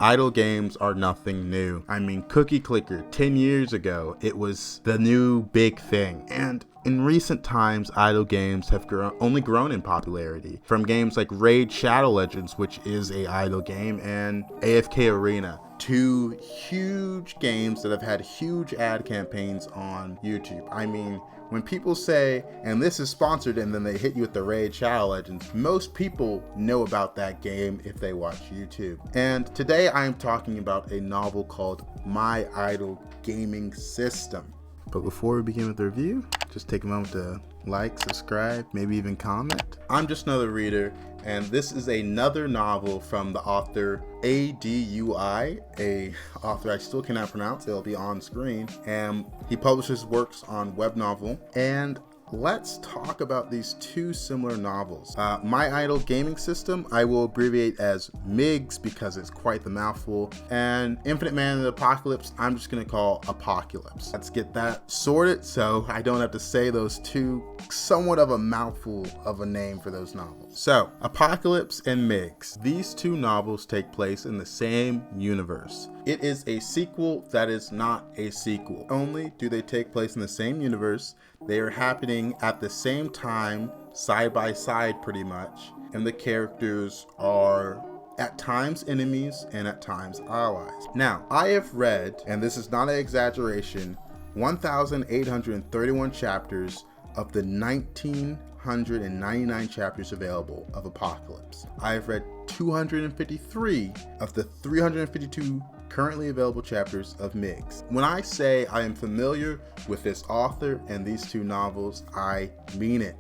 Idle games are nothing new. I mean, Cookie Clicker, 10 years ago, it was the new big thing. And in recent times, idle games have only grown in popularity. From games like Raid Shadow Legends, which is a idle game, and AFK Arena. Two huge games that have had huge ad campaigns on YouTube. I mean, when people say, and this is sponsored, and then they hit you with the Raid Shadow Legends, most people know about that game if they watch YouTube. And today I am talking about a novel called My Idle Gaming System. But before we begin with the review, just take a moment to like, subscribe, maybe even comment. I'm just another reader, and this is another novel from the author Adui, a author I still cannot pronounce. It'll be on screen. And he publishes works on web novel. And let's talk about these two similar novels. My Idle Gaming System, I will abbreviate as MIGS because it's quite the mouthful. And Infinite Man of the Apocalypse, I'm just gonna call Apocalypse. Let's get that sorted so I don't have to say those two, somewhat of a mouthful of a name for those novels. So, Apocalypse and MIGS. These two novels take place in the same universe. It is a sequel that is not a sequel. Only do they take place in the same universe. They are happening at the same time, side by side pretty much, and the characters are at times enemies and at times allies. Now, I have read, and this is not an exaggeration, 1,831 chapters of the 1,999 chapters available of Apocalypse. I have read 253 of the 352 currently available chapters of MIGS. When I say I am familiar with this author and these two novels, I mean it.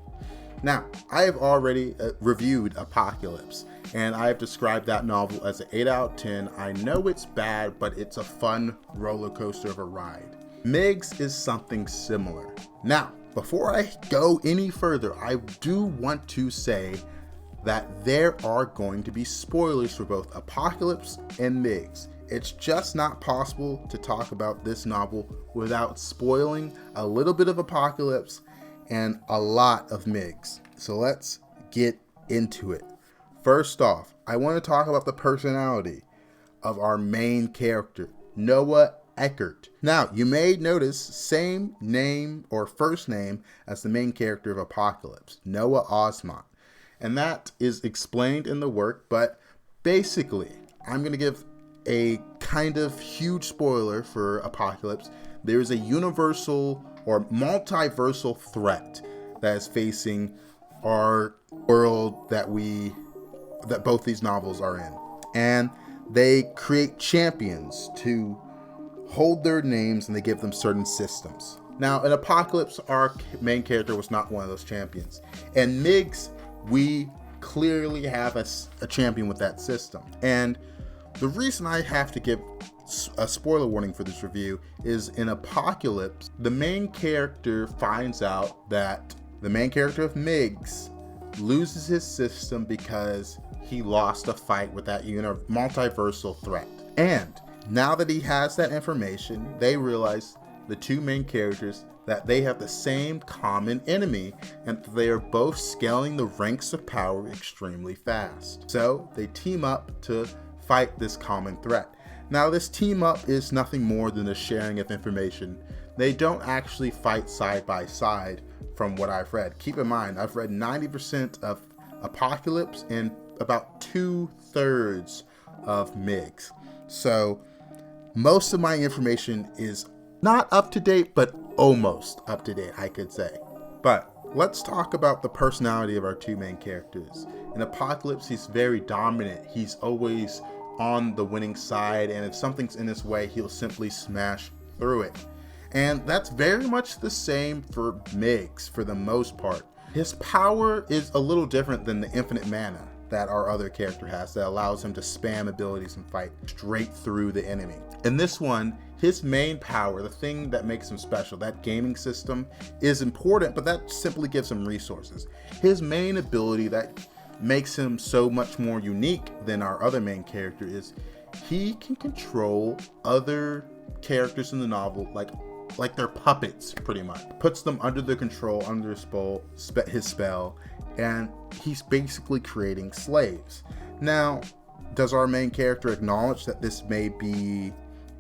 Now, I have already reviewed Apocalypse, and I have described that novel as an 8 out of 10. I know it's bad, but it's a fun roller coaster of a ride. MIGS is something similar. Now, before I go any further, I do want to say that there are going to be spoilers for both Apocalypse and MIGS. It's just not possible to talk about this novel without spoiling a little bit of Apocalypse and a lot of MIGS. So let's get into it. First off, I want to talk about the personality of our main character, Noah Eckert. Now, you may notice same name or first name as the main character of Apocalypse, Noah Osmont. And that is explained in the work, but basically, I'm going to give a kind of huge spoiler for Apocalypse. There is a universal or multiversal threat that is facing our world that both these novels are in. And they create champions to hold their names, and they give them certain systems. Now, in Apocalypse, our main character was not one of those champions. In MIGS, we clearly have a champion with that system. And the reason I have to give a spoiler warning for this review is in Apocalypse, the main character finds out that the main character of MIGS loses his system because he lost a fight with that multiversal threat. And now that he has that information, they realize, the two main characters, that they have the same common enemy and they are both scaling the ranks of power extremely fast. So they team up to fight this common threat. Now, this team up is nothing more than a sharing of information. They don't actually fight side by side from what I've read. Keep in mind, I've read 90% of Apocalypse and about 2/3 of MIGS. So most of my information is not up to date, but almost up to date, I could say. But let's talk about the personality of our two main characters. In Apocalypse, he's very dominant. He's always on the winning side, and if something's in his way, he'll simply smash through it. And that's very much the same for MIGS for the most part. His power is a little different than the infinite mana that our other character has that allows him to spam abilities and fight straight through the enemy. In this one, his main power, the thing that makes him special, that gaming system is important, but that simply gives him resources. His main ability that makes him so much more unique than our other main character is he can control other characters in the novel like they're puppets, pretty much. Puts them under the control, under his spell, and he's basically creating slaves. Now, Does our main character acknowledge that this may be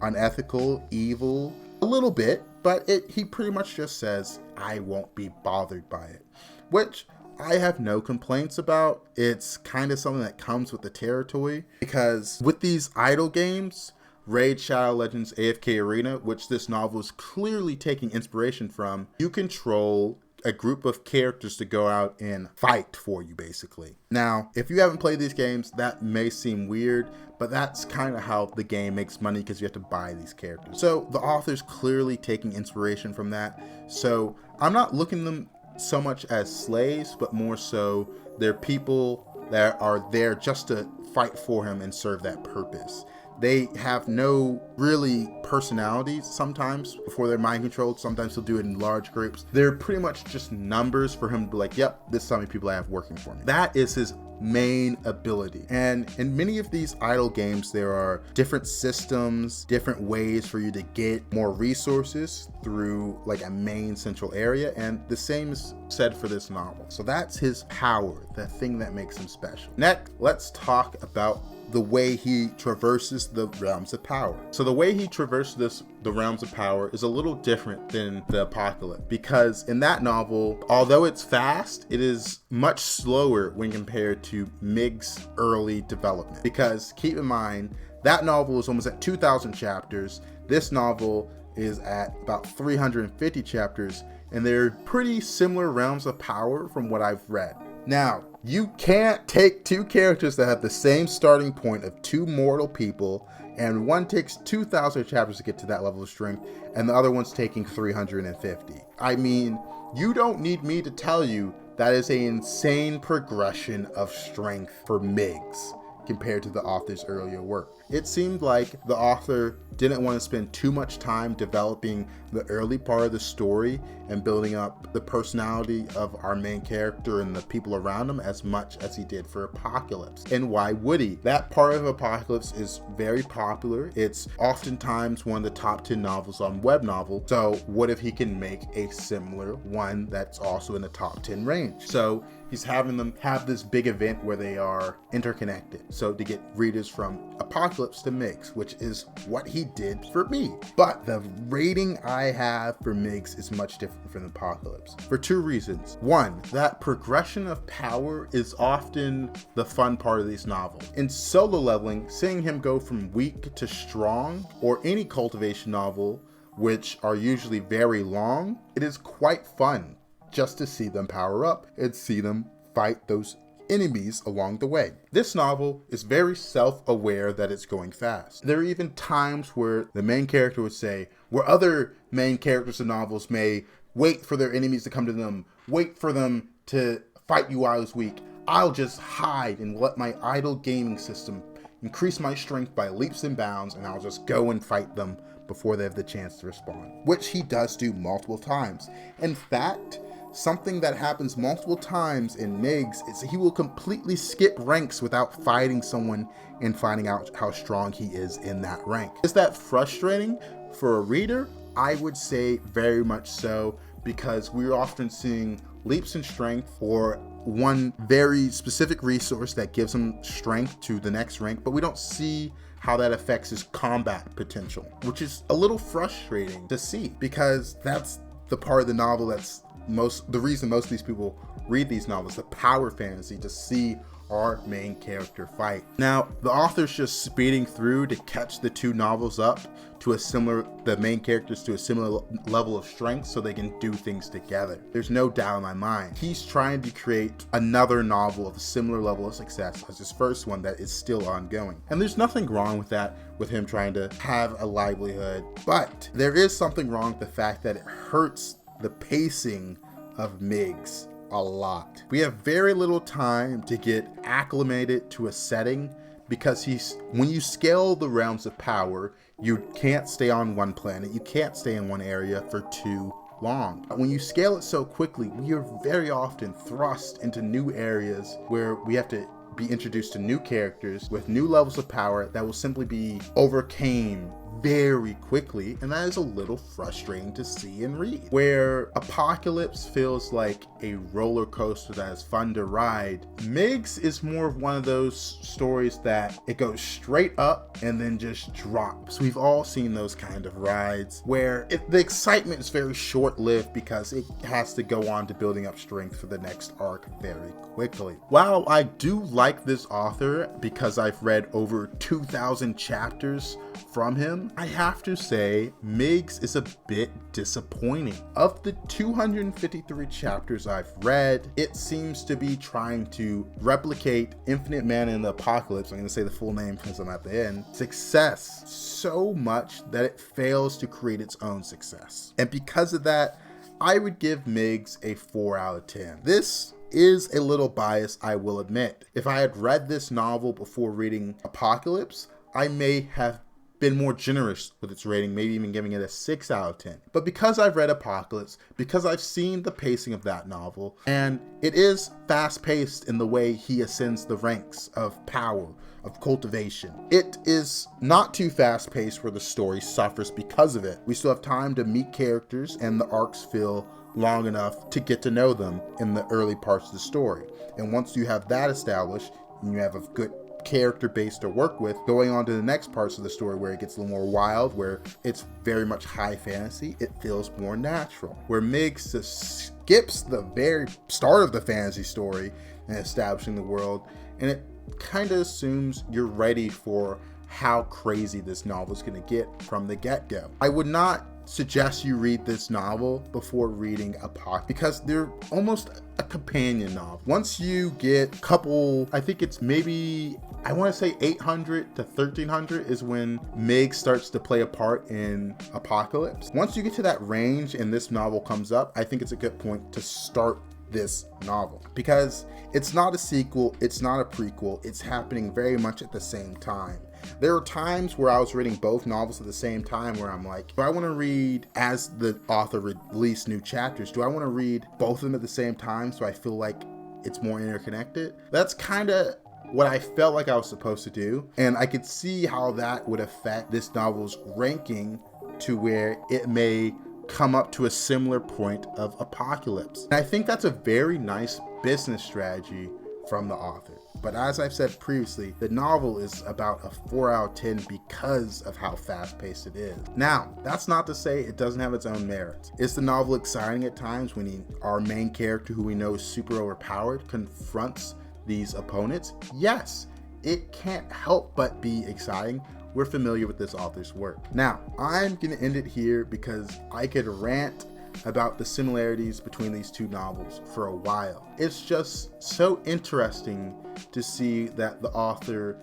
unethical, evil? A little bit, but he pretty much just says, I won't be bothered by it, which I have no complaints about. It's kind of something that comes with the territory, because with these idle games, Raid Shadow Legends AFK Arena, which this novel is clearly taking inspiration from, you control a group of characters to go out and fight for you, basically. Now, if you haven't played these games, that may seem weird, but that's kind of how the game makes money, because you have to buy these characters. So the author's clearly taking inspiration from that. So I'm not looking at them so much as slaves, but more so they're people that are there just to fight for him and serve that purpose. They have no really personalities sometimes before they're mind controlled. Sometimes he'll do it in large groups. They're pretty much just numbers for him to be like, yep, this is how many people I have working for me. That is his main ability. And in many of these idle games, there are different systems, different ways for you to get more resources through like a main central area. And the same is said for this novel. So that's his power, the thing that makes him special. Next, let's talk about the way he traverses the realms of power. So the way he traverses the realms of power is a little different than the Apocalypse, because in that novel, although it's fast, it is much slower when compared to Mig's early development. Because keep in mind, that novel is almost at 2,000 chapters. This novel is at about 350 chapters, and they're pretty similar realms of power from what I've read. Now, you can't take two characters that have the same starting point of two mortal people, and one takes 2,000 chapters to get to that level of strength, and the other one's taking 350. I mean, you don't need me to tell you that is an insane progression of strength for Miggs compared to the author's earlier work. It seemed like the author didn't want to spend too much time developing the early part of the story and building up the personality of our main character and the people around him as much as he did for Apocalypse. And why would he? That part of Apocalypse is very popular. It's oftentimes one of the top 10 novels on Web Novel. So what if he can make a similar one that's also in the top 10 range? So he's having them have this big event where they are interconnected. So to get readers from Apocalypse to Miggs, which is what he did for me. But the rating I have for Miggs is much different from Apocalypse for two reasons. One, that progression of power is often the fun part of these novels. In solo leveling, seeing him go from weak to strong, or any cultivation novel, which are usually very long, it is quite fun just to see them power up and see them fight those enemies along the way. This novel is very self-aware that it's going fast. There are even times where the main character would say, where other main characters in novels may wait for their enemies to come to them, wait for them to fight you while I was weak, I'll just hide and let my idle gaming system increase my strength by leaps and bounds, and I'll just go and fight them before they have the chance to respond, which he does do multiple times. In fact, something that happens multiple times in Miggs is he will completely skip ranks without fighting someone and finding out how strong he is in that rank. Is that frustrating for a reader? I would say very much so, because we're often seeing leaps in strength or one very specific resource that gives him strength to the next rank, but we don't see how that affects his combat potential, which is a little frustrating to see, because that's the part of the novel that's the reason most of these people read these novels, the power fantasy, to see our main character fight. Now, the author's just speeding through to catch the two novels up to the main characters to a similar level of strength so they can do things together. There's no doubt in my mind. He's trying to create another novel of a similar level of success as his first one that is still ongoing. And there's nothing wrong with that, with him trying to have a livelihood. But there is something wrong with the fact that it hurts the pacing of Miggs a lot. We have very little time to get acclimated to a setting, because when you scale the realms of power, you can't stay on one planet, you can't stay in one area for too long. When you scale it so quickly, we are very often thrust into new areas where we have to be introduced to new characters with new levels of power that will simply be overcame very quickly, and that is a little frustrating to see and read. Where Apocalypse feels like a roller coaster that is fun to ride, Migs is more of one of those stories that it goes straight up and then just drops. We've all seen those kind of rides where the excitement is very short-lived because it has to go on to building up strength for the next arc very quickly. While I do like this author because I've read over 2,000 chapters from him, I have to say Migs is a bit disappointing. Of the 253 chapters I've read, it seems to be trying to replicate Infinite Mana in the Apocalypse, I'm going to say the full name because I'm at the end, success so much that it fails to create its own success. And because of that, I would give Migs a 4 out of 10. This is a little biased, I will admit. If I had read this novel before reading Apocalypse, I may have been more generous with its rating, maybe even giving it a 6 out of 10. But because I've read Apocalypse, because I've seen the pacing of that novel, and it is fast-paced in the way he ascends the ranks of power, of cultivation. It is not too fast-paced where the story suffers because of it. We still have time to meet characters, and the arcs feel long enough to get to know them in the early parts of the story. And once you have that established, and you have a good character base to work with, going on to the next parts of the story where it gets a little more wild, where it's very much high fantasy, it feels more natural. Where Migs just skips the very start of the fantasy story and establishing the world, and it kind of assumes you're ready for how crazy this novel is going to get from the get-go. I would not suggest you read this novel before reading Apocalypse because they're almost a companion novel. Once you get a couple, I think it's maybe, I want to say 800 to 1300 is when Mig starts to play a part in Apocalypse. Once you get to that range and this novel comes up, I think it's a good point to start this novel because it's not a sequel, it's not a prequel, it's happening very much at the same time. There are times where I was reading both novels at the same time where I'm like, do I want to read, as the author released new chapters, do I want to read both of them at the same time so I feel like it's more interconnected? That's kind of what I felt like I was supposed to do, and I could see how that would affect this novel's ranking to where it may come up to a similar point of Apocalypse. And I think that's a very nice business strategy from the author. But as I've said previously, the novel is about a 4 out of 10 because of how fast-paced it is. Now, that's not to say it doesn't have its own merits. Is the novel exciting at times when our main character, who we know is super overpowered, confronts these opponents? Yes, it can't help but be exciting. We're familiar with this author's work. Now, I'm gonna end it here because I could rant about the similarities between these two novels for a while. It's just so interesting to see that the author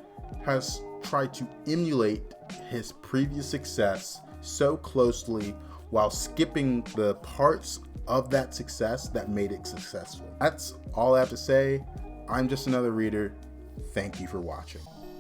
has tried to emulate his previous success so closely while skipping the parts of that success that made it successful. That's all I have to say. I'm just another reader. Thank you for watching.